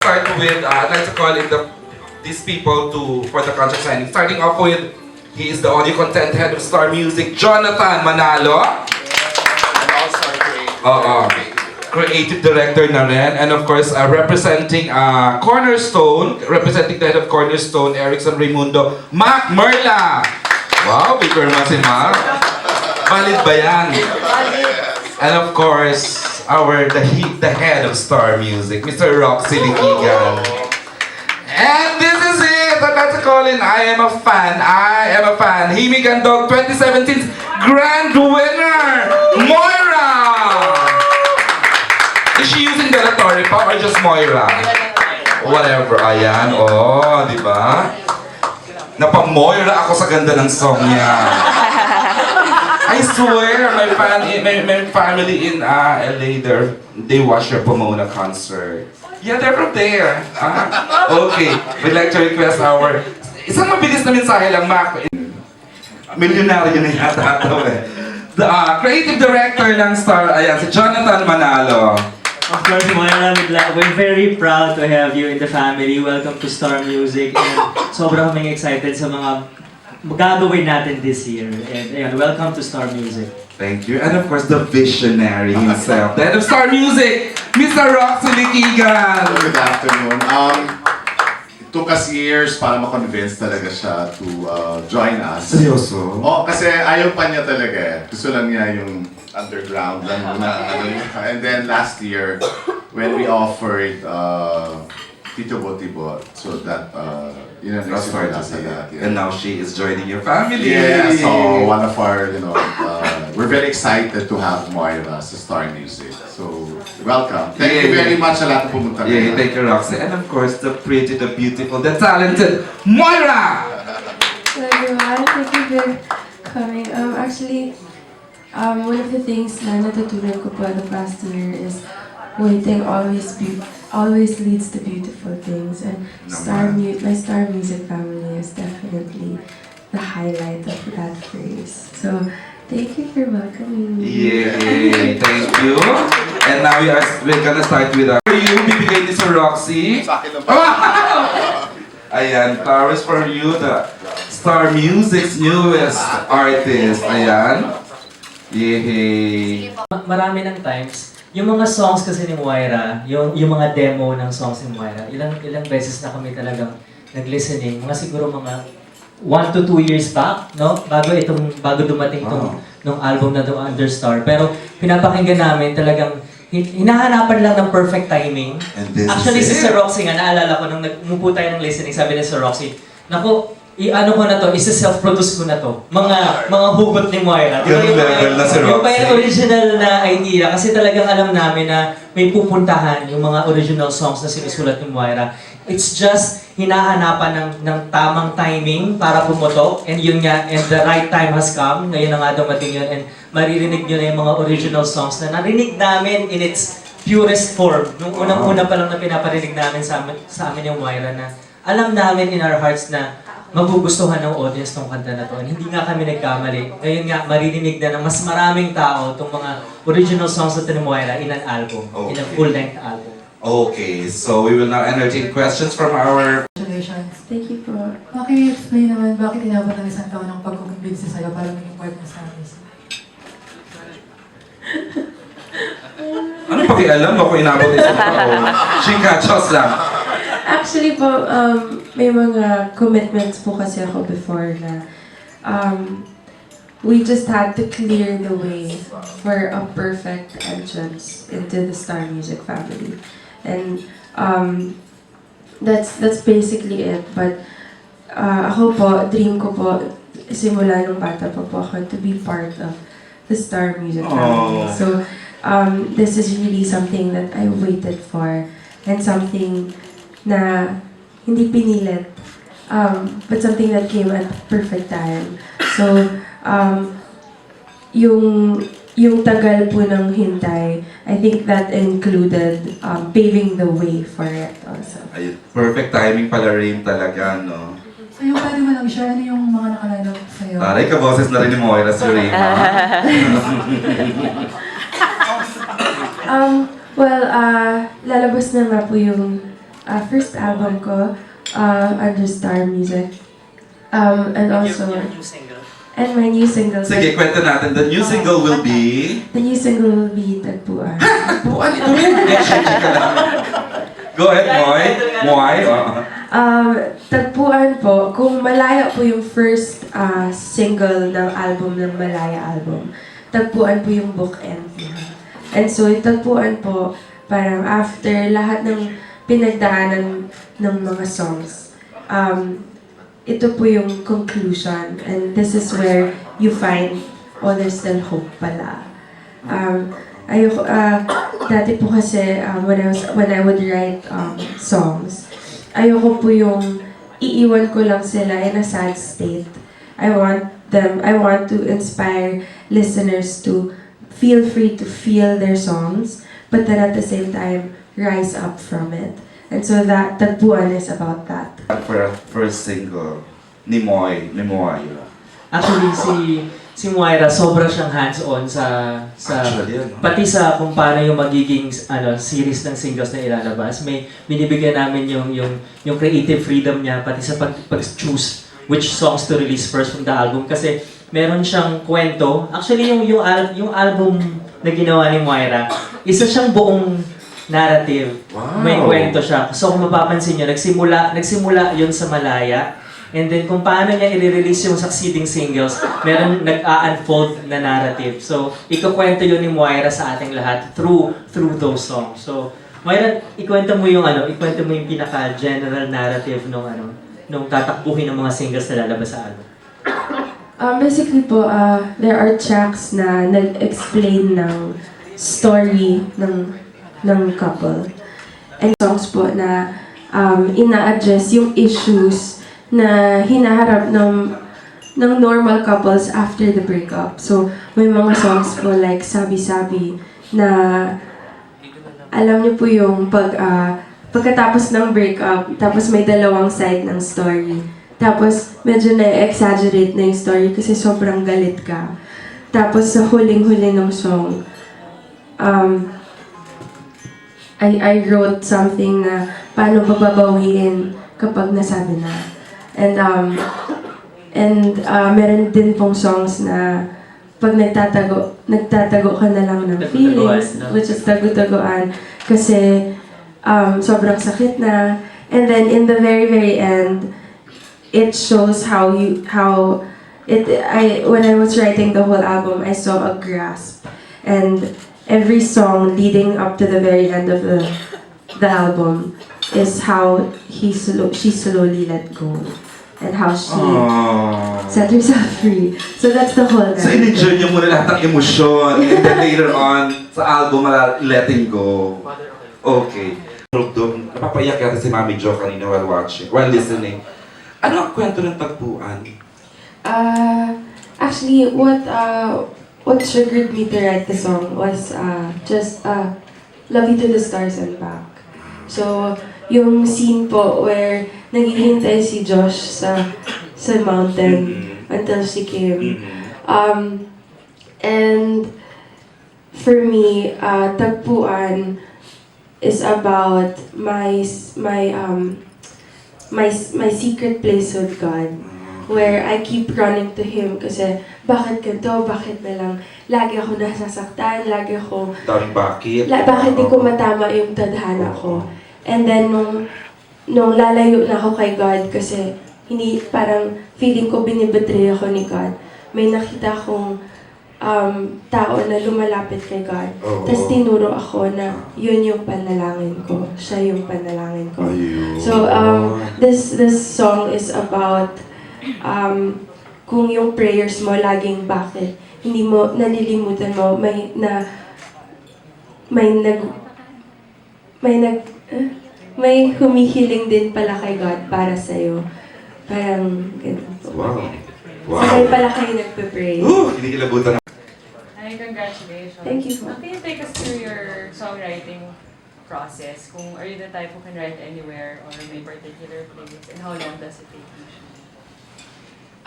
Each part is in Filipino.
start with, I'd like to call in these people for the contract signing. Starting off with, he is the audio content head of Star Music, Jonathan Manalo. And also creative director na rin. And of course, representing Cornerstone, representing the head of Cornerstone, Erickson Raimundo, Mac Merla. Wow, big firma si Mac. Valid ba yan? And of course, the head of Star Music, Mr. Roxy Liquigan. And this is it! I'd like to call in, I am a fan. Himi Gandog 2017's grand winner, Moira! Is she using Delatory pa or just Moira? Whatever, ayan, di ba? Napa-Moira ako sa ganda ng song niya. I swear, my family in LA, they watch your Pomona concert. Yeah, they're from there. Okay, we'd like to request isang mabilis na mensahe lang, Mac. Milyonaryo na yata ito eh. The creative director ng Star, ayan, si Jonathan Manalo. Of course, Moira, we're very proud to have you in the family. Welcome to Star Music. And sobrang kaming excited sa mga gagawin natin this year. And ayan, welcome to Star Music. Thank you. And of course, the visionary himself, the head of Star Music, Mr. Roxy Liquigan. Good afternoon. It took us years para ma-convince talaga siya to join us. Seryoso? Kasi ayaw pa niya talaga eh. Gusto lang niya yung underground lang muna. And then last year, when we offered titibo-tibo, so that, And now she is joining your family. Yeah, so one of our, we're very excited to have Moira sa Star Music. So, welcome. Thank you very much sa lahat ng pumunta. Yeah, thank you, Roxy. And of course, the pretty, the beautiful, the talented Moira! Hello everyone, thank you for coming. Actually, one of the things na natutunan ko po the past year is waiting always leads to beautiful things, and my Star Music family is definitely the highlight of that phrase. So, thank you for welcoming me. Yay! Thank you. And now we're gonna start with for you, bibigay ni Sir Roxy. Sa akin lang pa. Ayan, flowers for you, the Star Music's newest artist. Ayan. Yay! Marami ng times, yung mga songs kasi ni Moira, yung mga demo ng songs ni Moira, ilang beses na kami talagang nag-listening. Mga siguro mga 1 to 2 years back, no? Bago dumating nung album na itong Understar. Pero pinapakinggan namin talagang hinahanapan lang ng perfect timing. Actually, si Sir Roxy nga, naalala ko nung umupo tayo ng listening, sabi ni Sir Roxy, naku, ano ko na to, isa-self-produce ko na to. Mga hugot ni Moira. Yung level na si Roxy. Yung pa yung original na idea, kasi talagang alam namin na may pupuntahan yung mga original songs na sinusulat ni Moira. It's just hinahanapan ng tamang timing para pumutok, and yun nga, and the right time has come. Ngayon na nga dumating yun, and maririnig nyo na yung mga original songs na narinig namin in its purest form. Nung unang-una pa lang na pinaparinig namin sa amin yung Moira, na alam namin in our hearts na magugustuhan ng audience tong kanta na to. And hindi nga kami nagkamali. Ngayon nga, maririnig na ng mas maraming tao itong mga original songs na ni Moira in an album, in a full-length album. Okay, so we will now entertain questions from our... Congratulations. Thank you po. Maki-explain naman bakit inabot ng isang taon ng pagkukumbinsi sa'yo para maging part ng Star Music? Ano pakialam mo kung inabot isang taon? Chingachos lang. Actually po, may mga commitments po kasi ako before na we just had to clear the way for a perfect entrance into the Star Music family. And that's basically it. But ako po, dream ko po, simula nung bata pa po ako to be part of the Star Music family. So this is really something that I waited for, and something na hindi pinilit, but something that came at perfect time. So, yung tagal po ng hintay, I think that included paving the way for it also. Ay, perfect timing pala rin talaga, no? So yung pwede mo lang share, ano yung mga nakaline up sa'yo? Taray, kaboses na rin ni Moira si Rima. Well, lalabas na nga po yung first album ko, under Star Music. And also, and my new single. Sige, kwento natin. The new single will be... The new single will be Tagpuan. Buwan ito rin. Go ahead, Moy. Moy. Tagpuan po, kung Malaya po yung first single ng album ng Malaya album, Tagpuan po yung bookend niya. And so, yung Tagpuan po, parang after lahat ng pinagdaanan ng mga songs, ito po yung conclusion, and this is where you find, oh, there's still hope pala. Ayoko, dati po kasi, when I would write songs, ayoko po yung iiwan ko lang sila in a sad state. I want to inspire listeners to feel free to feel their songs, but then at the same time, rise up from it. And so that Tagpuan is about that. For first single ni Moira. Actually, si Moira, sobra siyang hands-on sa Actually, ano? pati sa kung paano yung magiging series ng singles na ilalabas. May binibigyan namin yung creative freedom niya pati sa pag-choose which songs to release first from the album kasi meron siyang kwento. Actually, yung album na ginawa ni Moira, isa siyang buong narrative. Wow. May kwento siya. So kung mapapansin niyo, nagsimula yun sa Malaya. And then kung paano niya i-release yung succeeding singles, meron nag-unfold na narrative. So ikukwento yun ni Moira sa ating lahat through those songs. So Moira, ikwento mo yung pinaka-general narrative nung tatakbuhin ng mga singles na lalabas sa album. Basically po, there are tracks na nag-explain ng story ng couple. And songs po na ina-address yung issues na hinaharap ng normal couples after the breakup. So, may mga songs po like Sabi-Sabi na alam niyo po yung pagkatapos ng breakup, tapos may dalawang side ng story. Tapos, medyo na-exaggerate na yung story kasi sobrang galit ka. Tapos, sa huling-huli ng song, I wrote something na paano bababawiin kapag nasabi na. And meron din pong songs na pag nagtatago ka na lang ng feelings, which is tago-tagoan, kasi sobrang sakit na. And then in the very, very end, it shows when I was writing the whole album, I saw a grasp. And every song leading up to the very end of the album is how she slowly let go. And how she set herself free. So that's the whole So narrative. in-enjoy niyo muna lahat ng emosyon and then later on, sa album, letting go. Okay. Napapayak yata si Mami Jo kanina while listening. Ano ang kwento ng Tagpuan? Actually, what triggered me to write the song was just Love You to the Stars and Back. So, yung scene po where naghihintay si Josh sa mountain until she came. And for me, Tagpuan is about my secret place with God, where I keep running to Him kasi bakit ganito, bakit na lang lagi ako nasasaktan, lagi ako Daming bakit? bakit di ko matama yung tadhana ko. And then nung lalayo na ako kay God kasi hindi parang feeling ko binibetray ako ni God. May nakita akong tao na lumalapit kay God. Tapos tinuro ako na yun yung panalangin ko. Siya yung panalangin ko. So this song is about kung yung prayers mo laging bakit hindi mo nalilimutan mo may humihiling din pala kay God para sa'yo. Parang ganun. Wow. Sabay pala kayo nagpe-pray. Kinikilabutan na. Hi, congratulations. Thank you. Can you take us through your songwriting process? Kung are you the type who can write anywhere or may particular place? And how long does it take usually?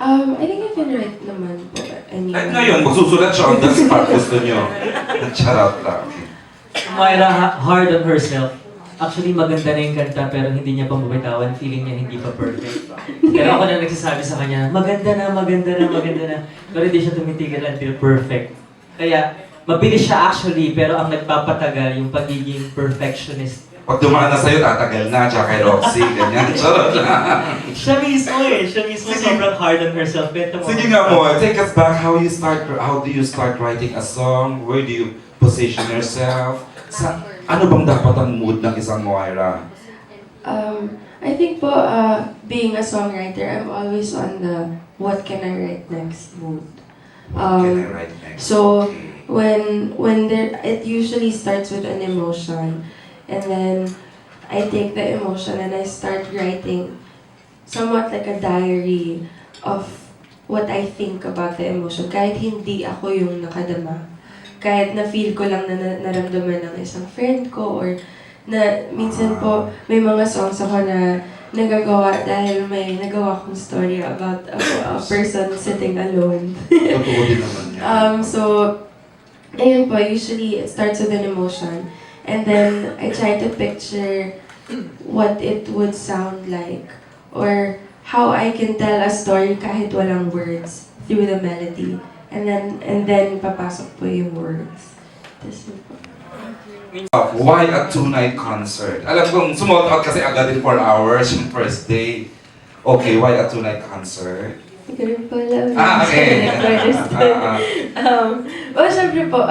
I think I can write naman po anyway. At ngayon, magsusulat siya on the spot. Gusto nyo. Charot lang. Moira, hard on herself. actually maganda na yung kanta pero hindi niya pa mabitawan, feeling niya hindi pa perfect. Pero ako na nagsasabi sa kanya, maganda na, maganda na, maganda na. Pero hindi siya tumitigil until perfect. Kaya, mabilis siya actually, pero ang nagpapatagal yung pagiging perfectionist. Pag dumaan na sa'yo, tatagal na, tsaka kay Roxy, ganyan. Charot lang. Siya mismo eh, siya mismo sobrang hard on herself. Bento mo. Sige nga mo, take us back. How do you start writing a song? Where do you position yourself? Ano bang dapat ang mood ng isang Moira? I think po, being a songwriter, I'm always on the what can I write next mood. What can I write next? So, Okay. when there, it usually starts with an emotion, and then I take the emotion and I start writing somewhat like a diary of what I think about the emotion. Kahit hindi ako yung nakadama. Kahit na-feel ko lang na naramdaman ng isang friend ko or na minsan po may mga songs ako na nagagawa dahil may nagawa kong story about a person sitting alone. Totoo din naman yan. So, ayun po, usually it starts with an emotion. And then, I try to picture what it would sound like. Or how I can tell a story kahit walang words through the melody. And then papasok po yung words. That's it po. Why a two-night concert? Alam kong sumold out kasi agad in 4 hours yung first day. Okay, why a two-night concert? Hindi ko rin po alam. Okay. Well, syempre po,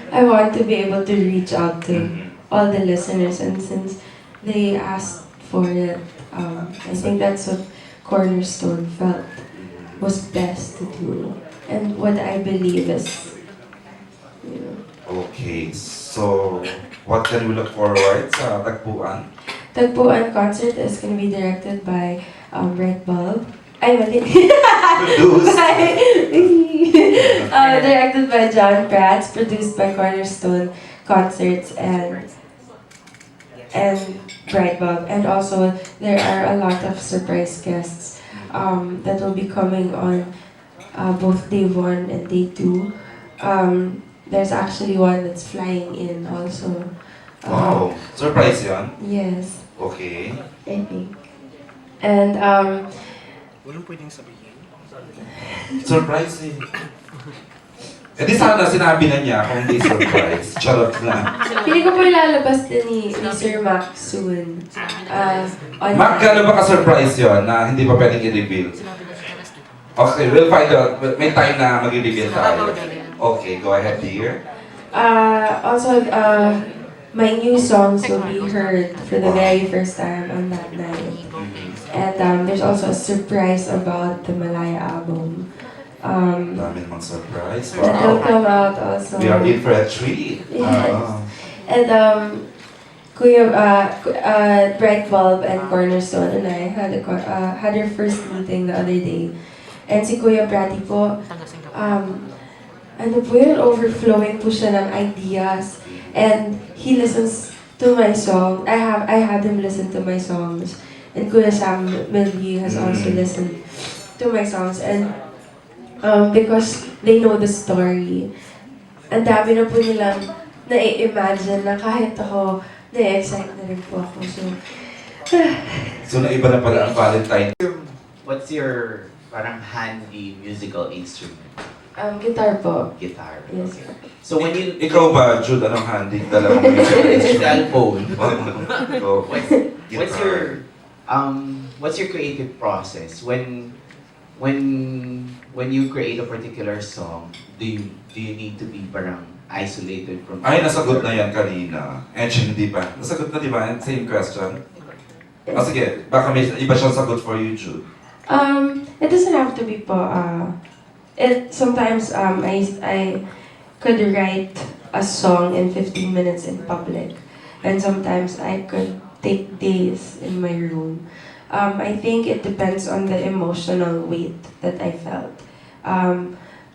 I want to be able to reach out to all the listeners, and since they asked for it, I think that's what Cornerstone felt was best to do, and what I believe is, you know. Okay, so what can we look forward sa tagpuan? Tagpuan concert is going to be directed by Bright Bulb. Ay, mali. Produced. Directed by John Prats, produced by Cornerstone Concerts and Bright Bulb. And also, there are a lot of surprise guests that will be coming on both day 1 and day 2. There's actually one that's flying in also. Wow, surprise yun? Yes, Okay. I think. And Walang pwedeng sabihin. Surprise eh. Eh di sana sinabi na niya kung hindi surprise. Charot lang. Pili ko po ilalabas din ni Sir Mac soon. Mark, gano'n ba ka-surprise yun na hindi pa pwedeng i-reveal? Okay, we'll find out. May time na mag-i-reveal tayo. Okay, go ahead, dear. Also, my new songs will be heard for the very first time on that night. And there's also a surprise about the Malaya album. Dami namang surprise. That will Wow. come out also. We are in for a treat. Yes. And Kuya Bright Bulb and Cornerstone and I had our first meeting the other day. And si Kuya Bratty po, ano po yun, overflowing po siya ng ideas. And he listens to my song. I had him listen to my songs. And Kuya Sam Milby has also listened to my songs. And because they know the story, ang dami na po nilang na-imagine na kahit ako, na-excite na rin po ako. So naiba na pala ang Valentine. What's your parang handy musical instrument? Guitar po. Guitar. Yes. Okay. So when you Ikaw ba, Jude, anong handy? Dalawang musical instrument? cellphone, Go. what's your creative process when you create a particular song? Do you need to be parang isolated from? Ay, nasagot na yan kanina. Hindi pa. Nasagot na, di ba? Same question. O sige, baka may iba siyang sagot for you, Jude. It doesn't have to be po. Sometimes I could write a song in 15 minutes in public, and sometimes I could take days in my room. I think it depends on the emotional weight that I felt.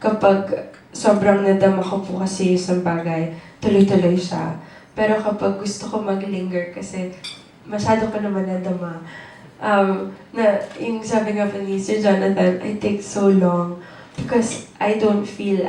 Kapag sobrang nadama ko po kasi isang bagay, tuloy-tuloy siya. Pero kapag gusto ko mag-linger kasi masyado ko naman nadama, na yung sabi nga pa ni Sir Jonathan, I take so long because I don't feel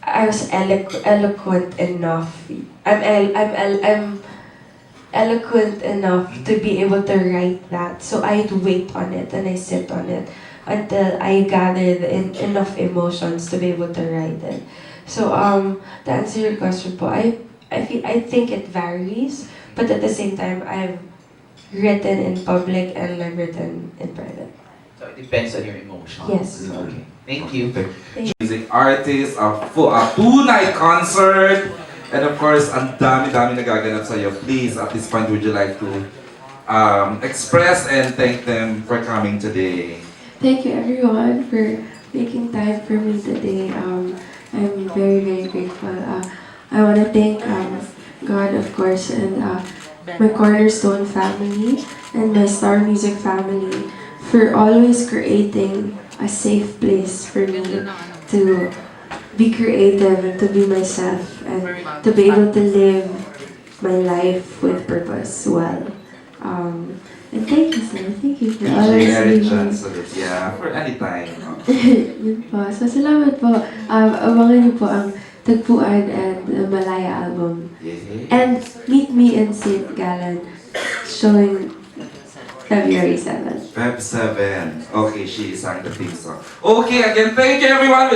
I was eloquent enough. I'm eloquent enough to be able to write that. So I'd wait on it and I sit on it until I gathered enough emotions to be able to write it. So to answer your question po, I think it varies, but at the same time I've written in public and I've written in private. So it depends on your emotions. Yes. Okay. Thank you. Music artist, a two-night concert, and of course, ang dami-dami nagaganap sa'yo. Please, at this point, would you like to express and thank them for coming today? Thank you everyone for making time for me today. I'm very, very grateful. I want to thank God, of course, and my Cornerstone family and my Star Music family for always creating a safe place for me to be creative and to be myself and to be able to live my life with purpose well. And thank you, sir. Thank you for always being Yeah, for any time. Yun po. So, salamat po. Abangan niyo po ang Tagpuan and Malaya album. And meet me in St. Gallen, showing February 7th. Feb 7. Okay, she sang the theme song. Okay, again, thank you everyone.